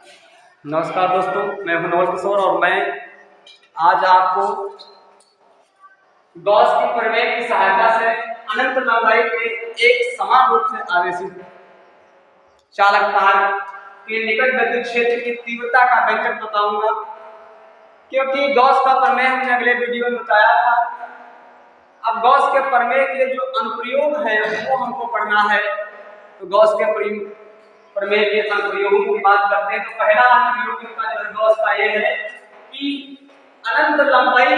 नमस्कार दोस्तों, मैं हूं नवल किशोर और मैं आज आपको गॉस की प्रमेय की सहायता से अनंत लंबाई के एक समान रूप से आवेशित चालक तार के निकट विद्युत क्षेत्र की तीव्रता का व्यंजक बताऊंगा। क्योंकि गॉस का प्रमेय हमने अगले वीडियो में बताया था। अब गॉस के प्रमेय के जो अनुप्रयोग है वो हमको पढ़ना है। तो गॉस के प्रमेय के अनुप्रयोगों की बात करते हैं। तो पहला अनुप्रयोग का जो गॉस का ये है कि अनंत लंबाई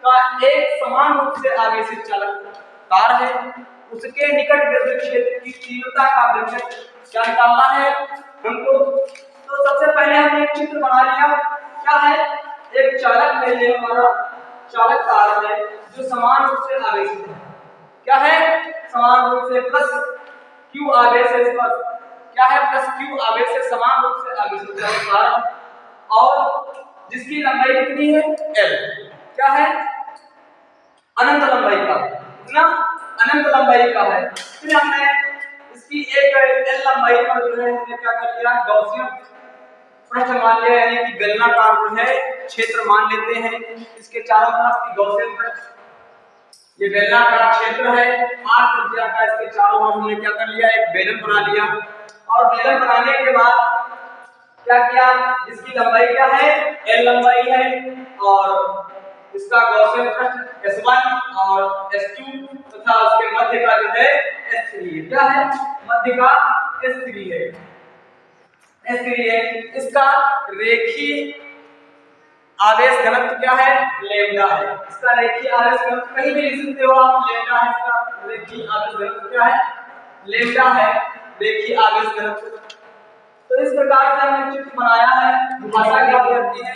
का एक समान रूप से आवेशित चालक तार है, उसके निकट विद्युत क्षेत्र की तीव्रता का व्यंजक क्या निकालना है हमको। तो सबसे पहले हमने एक चित्र बना लिया। क्या है? एक चालक ले लिया, हमारा चालक तार है जो समान रूप से आवेशित है। क्या है? समान रूप से प्लस क्यू आवेश है इस पर। क्या है? प्लस क्यू आवेश से समान रूप से आवेशित चालक तार और जिसकी लंबाई कितनी है? एल। क्या है? अनंत लंबाई का। कितना? अनंत लंबाई का है। फिर हमने इसकी एक एल लंबाई पर जो है हमने क्या कर लिया? गॉसियन पृष्ठ मान लिया, यानी कि बेलनाकार जो है क्षेत्र मान लेते हैं। इसके चारों तरफ की गॉसियन पृष्ठ, ये बेलनाकार क्षेत्र है। आर त्रिज्या का इसके चारों ओर हमने क्या कर लिया? एक बेलन बना लिया। और बेलन बनाने के बाद क्या किया? इसकी लंबाई क्या है? एल लंबाई है और इसका गॉसियन पृष्ठ S1 और S2 तथा उसके मध्य का जो है S3 है। क्या है? मध्य का S3 है। S3 है। इसका रेखीय आवेश घनत्व क्या है? लैम्डा है। इसका रेखीय आवेश घनत्व कहीं भी लिख सकते हो आप, लैम्डा है। इसका रेखीय आवेश घनत्व क्या है? लैम्डा है, रेखीय आवेश घनत्व। तो इस प्रकार से हमने चित्र बनाया है। भाषा क्या करती है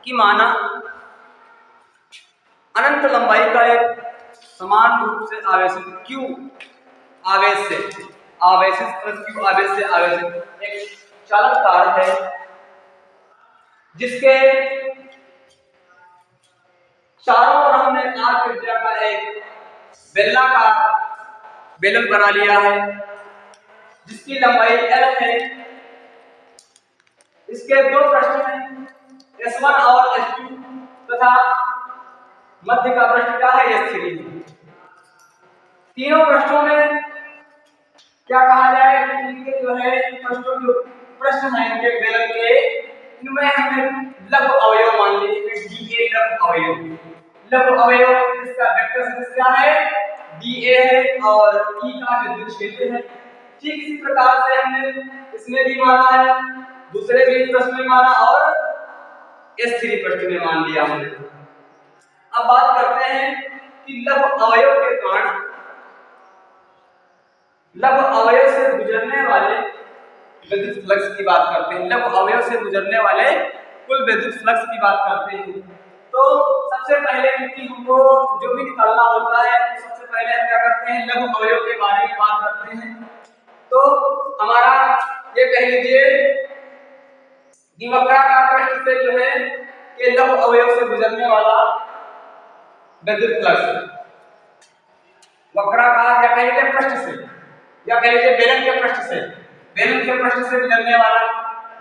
कि माना अनंत लंबाई का एक समान रूप से आवेशित क्यू आवेश से आवेशित क्यू आवेश से आवेशित एक चालक तार है जिसके चारों ओर हमने आर त्रिज्या का एक बेलनाकार बेलन बना लिया है जिसकी लंबाई एल है। इसके दो पृष्ठ हैं, S1 और S2 तथा मध्य का पृष्ठ क्या है? S3। तीनों पृष्ठों में क्या कहा जाए? इनके जो है पृष्ठों जो प्रश्न है इनके बेलन के, इनमें हमने लघु अवयव मान लिए। DA लघु अवयव, लघु अवयव जिसका वेक्टर सदिश क्या है? DA है और E का विद्युत क्षेत्र है। ठीक इसी प्रकार से हमने इसमें भी माना है, दूसरे भी प्रश्न में माना और S3 प्रश्न में मान लिया हमने। अब बात करते हैं कि लघु अवयव के कारण लघु अवयव से गुजरने वाले विद्युत फ्लक्स की बात करते हैं। लघु अवयव से गुजरने वाले कुल विद्युत फ्लक्स की बात करते हैं। तो सबसे पहले क्योंकि हमको जो भी निकालना होता है तो सबसे पहले हम क्या करते हैं? लघु अवयव के बारे में बात करते हैं। तो हमारा ये कह लीजिए कि वक्राकार पृष्ठ से जो है कि लघु अवयव से गुजरने वाला विद्युत फ्लक्स, वक्राकार या कह लीजिए पृष्ठ से या कह लीजिए बेलन के पृष्ठ से, बेलन के पृष्ठ से गुजरने वाला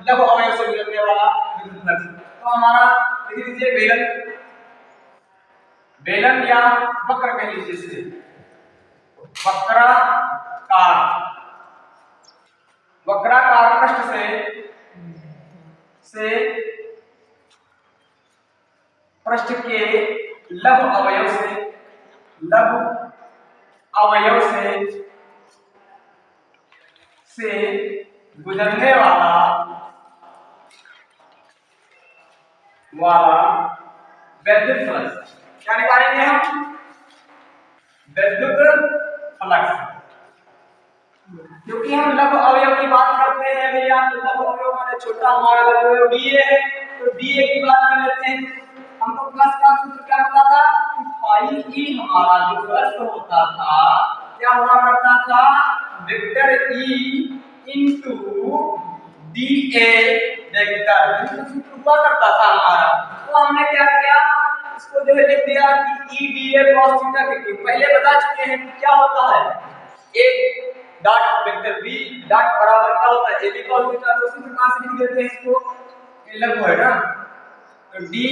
लघु अवयव से गुजरने वाला विद्युत फ्लक्स। तो हमारा लिख लीजिए बेलन, बेलन या वक्र कह लीजिए इसे, वक्राकार, वक्राकार पृष्ठ से पृष्ठ के लघु अवयव से गुजरने वाला विद्युत फ्लक्स क्या निकालेंगे हम? विद्युत फ्लक्स। क्योंकि हम लघु अवयव की बात करते हैं भैया, तो लघु अवयव माने छोटा, हमारा लघु अवयव DA है, तो DA की बात कर लेते हैं। हमको प्लस का सूत्र क्या पता था कि पाई ई हमारा जो फ्लक्स होता था क्या हुआ करता था? Vector E into DA vector सूत्र हुआ करता था हमारा। तो हमने क्या किया? इसको जो है लिख दिया कि E DA cos थीटा के क्यूब। पहले बता चुके हैं कि क्या होता है, एक डॉट वेक्टर बी डॉट बराबर क्या होता है ए बी cos थीटा, तो उसी प्रकार से लिख देते हैं इसको, ये लघु है ना, तो डी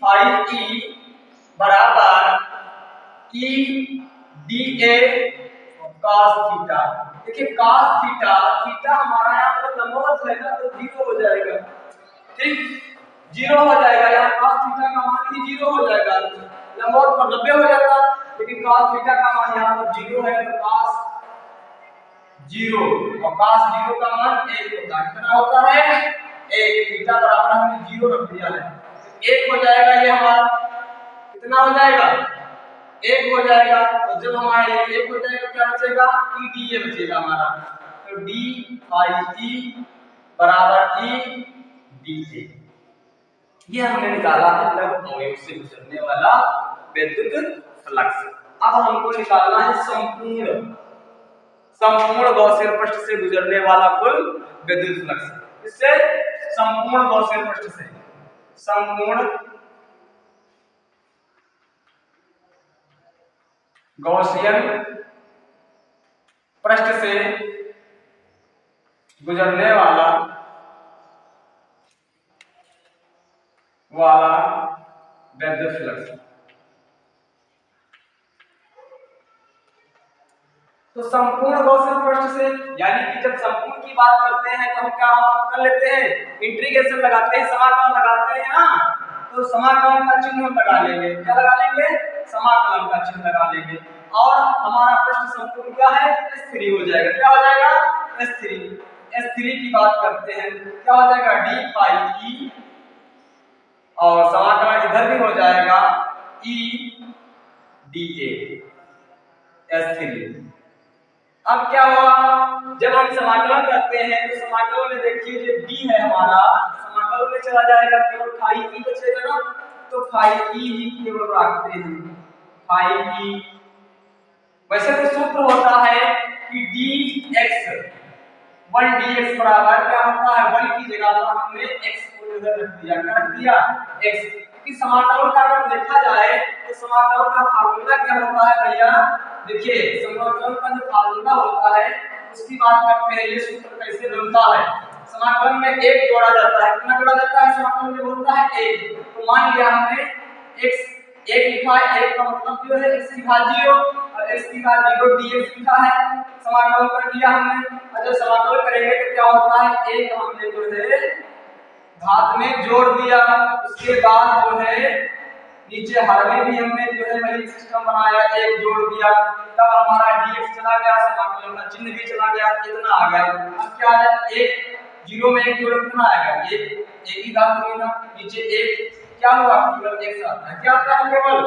फाई ई बराबर E D A cos theta. देखिए cos थीटा, थीटा हमारा यहाँ पर लंबवत है ना, तो 0 हो जाएगा, ठीक 0 हो जाएगा, यहाँ cos थीटा का मान ही 0 हो जाएगा, लंबवत पर 90 हो जाता, लेकिन cos थीटा का मान यहाँ पर 0 है, तो cos 0 और cos 0 का मान 1 होता है, कितना होता है 1, थीटा बराबर हमने 0 रख दिया है, 1 हो जाएगा ये हमारा, कितना हो जाएगा 1 हो जाएगा, तो जब हमारा ये 1 हो जाएगा क्या बचेगा ई डी ए बचेगा हमारा, तो डी आई ई बराबर ई डी ए, ये हमने निकाला है लघु अवयव से गुजरने वाला विद्युत फ्लक्स। अब हमको निकालना है संपूर्ण गॉसियन पृष्ठ से गुजरने वाला कुल विद्युत फ्लक्स, इससे संपूर्ण गॉसियन पृष्ठ से, संपूर्ण गॉसियन पृष्ठ से गुजरने वाला विद्युत फ्लक्स। तो संपूर्ण गॉसियन पृष्ठ से, यानी कि जब संपूर्ण की बात करते हैं तो हम क्या कर लेते हैं, इंटीग्रेशन लगाते हैं, समाकलन लगाते हैं ना, तो समाकलन का चिन्ह हम लगा लेंगे, क्या लगा लेंगे, समाकलन का चिन्ह लगा लेंगे, और हमारा पृष्ठ संपूर्ण क्या है S3 हो जाएगा, क्या हो जाएगा S3 की बात करते हैं, क्या हो जाएगा डी पाई ई, और समाकलन इधर भी हो जाएगा ई डी ए S3। अब क्या हुआ, जब हम समाकलन करते हैं तो समाकलन में देखिए जो d है हमारा, समाकलन में चला जाएगा, केवल फाई ई बचेगा ना, तो फाई ई ही केवल रखते हैं, फाई ई। वैसे तो सूत्र होता है कि dx 1 बराबर क्या होता है, 1 की जगह पर हमने x को इधर रख दिया, क्या रख दिया x, कि समाकलन का अगर देखा जाए तो समाकलन का फार्मूला क्या होता है भैया, देखिए समाकलन का जो फार्मूला होता है उसकी बात करते हैं, ये सूत्र कैसे बनता है, समाकलन में 1 जोड़ा जाता है, कितना जोड़ा जाता है समाकलन में होता है 1, तो मान लिया हमने x 1 लिखा है, 1 का मतलब जो है x की घात 0 और x की घात 0 dx लिखा है, समाकलन कर दिया हमने, और जब समाकलन करेंगे तो क्या होता है, 1 हमने जो है घात में जोड़ दिया, उसके बाद जो है नीचे हर में भी हमने जो है वही सिस्टम बनाया, 1 जोड़ दिया, तब हमारा dx चला गया, समाकलन का चिन्ह भी चला गया, कितना आ गया, अब क्या है 1 0 में 1 जोड़ कितना आएगा, 1 ही घात होगी ना, नीचे 1 क्या हुआ, केवल x आता है, क्या आता है केवल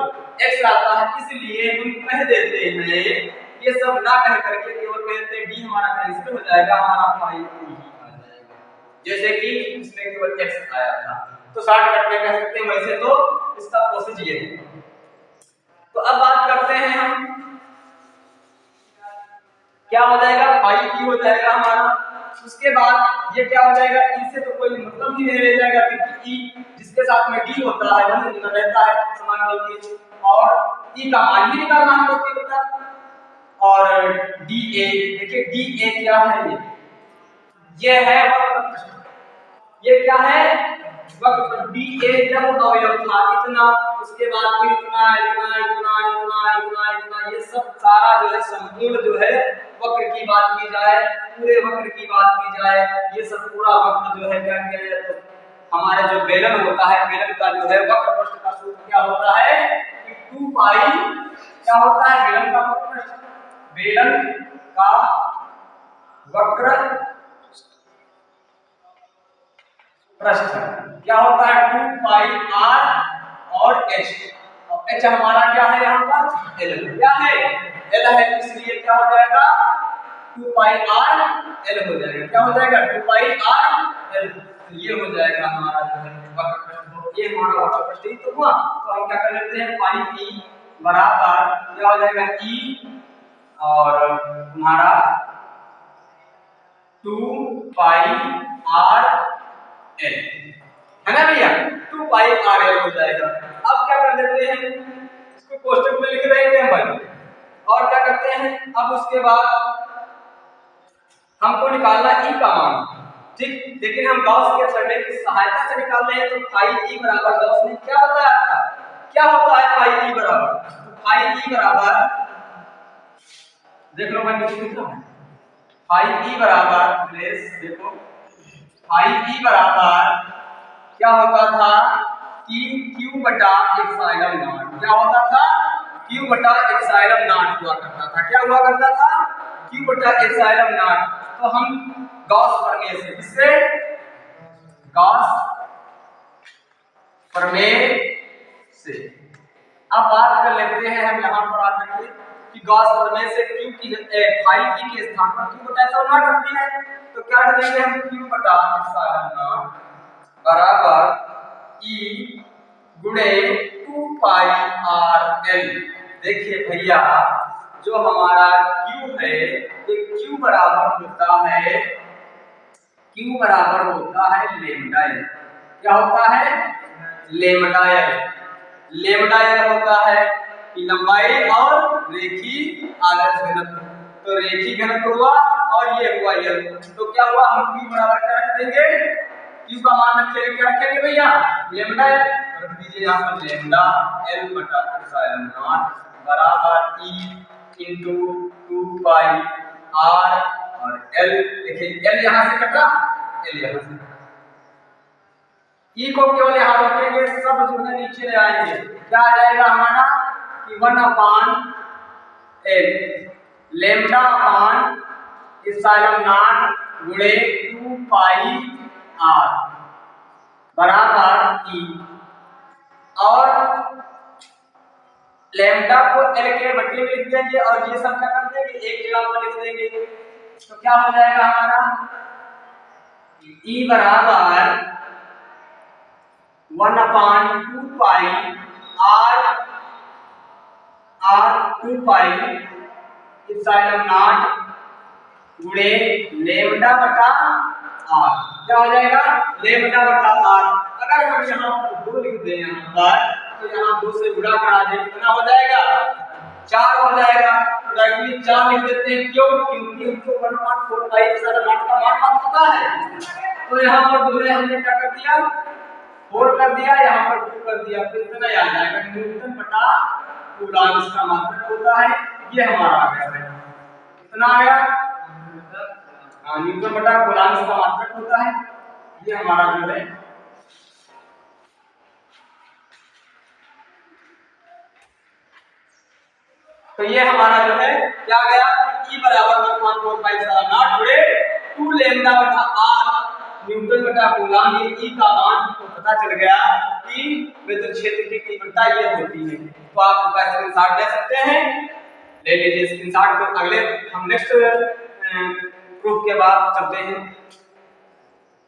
x आता है, इसलिए हम कह देते हैं, ये सब ना कह करके केवल कहते हैं d हमारा कैंसिल हो जाएगा, हमारा फाई आ जाएगा, जैसे कि इसमें केवल x आया था, तो शॉर्टकट में कह सकते हैं, वैसे तो इसका प्रोसेस ये है। तो अब बात करते हैं हम, क्या हो जाएगा फाई की हो जाएगा हमारा, उसके बाद ये क्या हो जाएगा, ई से तो कोई मतलब ही नहीं रह जाएगा, क्योंकि ई जिसके साथ में डी होता है वही रहता है समाकलन की, और ई का मान ही निकालना हमको होता है, और डी ए, देखिए डी ए क्या है, ये है वक्र पृष्ठ, ये क्या है वक्र, डी ए जब अवयव था इतना, उसके बाद फिर इतना इतना इतना इतना इतना इतना, ये सब सारा जो है संपूर्ण जो है वक्र की बात की जाए, पूरे वक्र की बात की जाए, ये सब पूरा वक्र जो है क्या किया जाए, तो हमारे जो बेलन होता है, बेलन का जो है वक्र पृष्ठ का सूत्र क्या होता है कि 2 पाई, क्या होता है बेलन का वक्र पृष्ठ, बेलन का वक्र पृष्ठ क्या होता है 2 पाई r और h, और h हमारा क्या है यहाँ पर l, क्या है l है, इसलिए क्या हो जाएगा 2 पाई r l हो जाएगा, क्या हो जाएगा 2 पाई r l, ये हो जाएगा हमारा जो है वक्र पृष्ठ, ये हमारा वक्र पृष्ठ ही तो हुआ, तो हम क्या कर लेते हैं पाई e बराबर क्या हो जाएगा e और हमारा 2 पाई r l है ना भैया, 2 पाई r l हो जाएगा। अब क्या कर देते हैं, इसको कोष्टक में लिख रहे हैं हम भाई, और क्या करते हैं, अब उसके बाद हमको निकालना ई का मान, ठीक। लेकिन हम गॉस के प्रमेय की सहायता से निकाल रहे हैं। तो फाई ई बराबर गॉस ने क्या बताया था, क्या होता है फाई ई बराबर, तो फाई ई बराबर देख लो, मैं कुछ लिख रहा हूं। फाई ई बराबर प्लस देखो, फाई ई बराबर क्या होता था कि क्यू बटा एप्सिलॉन नॉट। क्या होता था, क्यू बटा एप्सिलॉन नॉट हुआ करता था। क्या हुआ करता था, क्यू बटा एप्सिलॉन नॉट। तो हम गॉस प्रमेय से, इससे गॉस प्रमेय से अब बात कर लेते हैं हम यहाँ पर आकर के कि गॉस प्रमेय से क्यू की फाई ई के स्थान पर क्यू बटा एप्सिलॉन नॉट रखती है। तो क्या रख देंगे हम, क्यू बटा एप्सिलॉन नॉट बराबर ई गुणे 2 पाई आर एल। देखिए भैया, जो हमारा क्यू है ये क्यू बराबर होता है, क्यू बराबर होता है लेमडा एल। क्या होता है, लेमडा एल। लेमडा एल होता है कि लंबाई और रेखीय आदर्श घनत्व। तो रेखीय घनत्व हुआ और ये हुआ एल। तो क्या हुआ, हम क्यू बराबर क्या रख देंगे, क्यू का मान रखेंगे, क्या रखेंगे भैया, लेमडा एल रख दीजिए यहाँ पर। लेमडा एल बटा एप्सिलॉन नॉट बराबर ई इंटू 2 पाई आर और एल। देखिए एल यहाँ से कटा, एल यहाँ से कटा, ई को केवल यहाँ रखेंगे, सब जो है नीचे ले आएंगे। क्या आ जाएगा हमारा कि 1 upon L lambda upon epsilon naught गुणे 2 पाई आर बराबर ई। और लैम्डा को एल के बट्टे में लिख देंगे और ये सब क्या कर देंगे, एक जगह पर लिख देंगे। तो क्या हो जाएगा हमारा, ई बराबर 1 अपान 2 पाई आर 2 पाई एप्सिलॉन नॉट गुणे लेमडा बटा आर। क्या हो जाएगा, लेमडा बटा आर। अगर हम यहाँ पर 2 लिख दें यहाँ पर, तो यहाँ 2 से गुणा करा दें, कितना हो जाएगा, 4 हो जाएगा। तो डायरेक्टली 4 लिख देते हैं। क्यों, क्योंकि हमको 1/4 पाई एप्सिलॉन नॉट का मान पता है। तो यहाँ पर 2 हमने क्या कर दिया, 4 कर दिया, यहाँ पर 2 कर दिया। तो इतना ही आ जाएगा, न्यूटन बटा कूलॉम इसका मात्रक होता है। ये हमारा आ गया है, कितना आ गया, न्यूटन बटा कूलॉम इसका मात्रक होता है। ये हमारा जो है तो ये हमारा जो है क्या गया, E बराबर 1/4 पाई एप्सिलॉन नॉट गुणे 2 लैम्डा बटा r न्यूटन बटा कूलॉम। ये E का मान हमको पता चल गया कि विद्युत क्षेत्र की तीव्रता ये होती है। तो आप इसका स्क्रीनशॉट ले सकते हैं, ले लीजिए स्क्रीनशॉट को। अगले हम नेक्स्ट प्रूफ के बाद चलते हैं।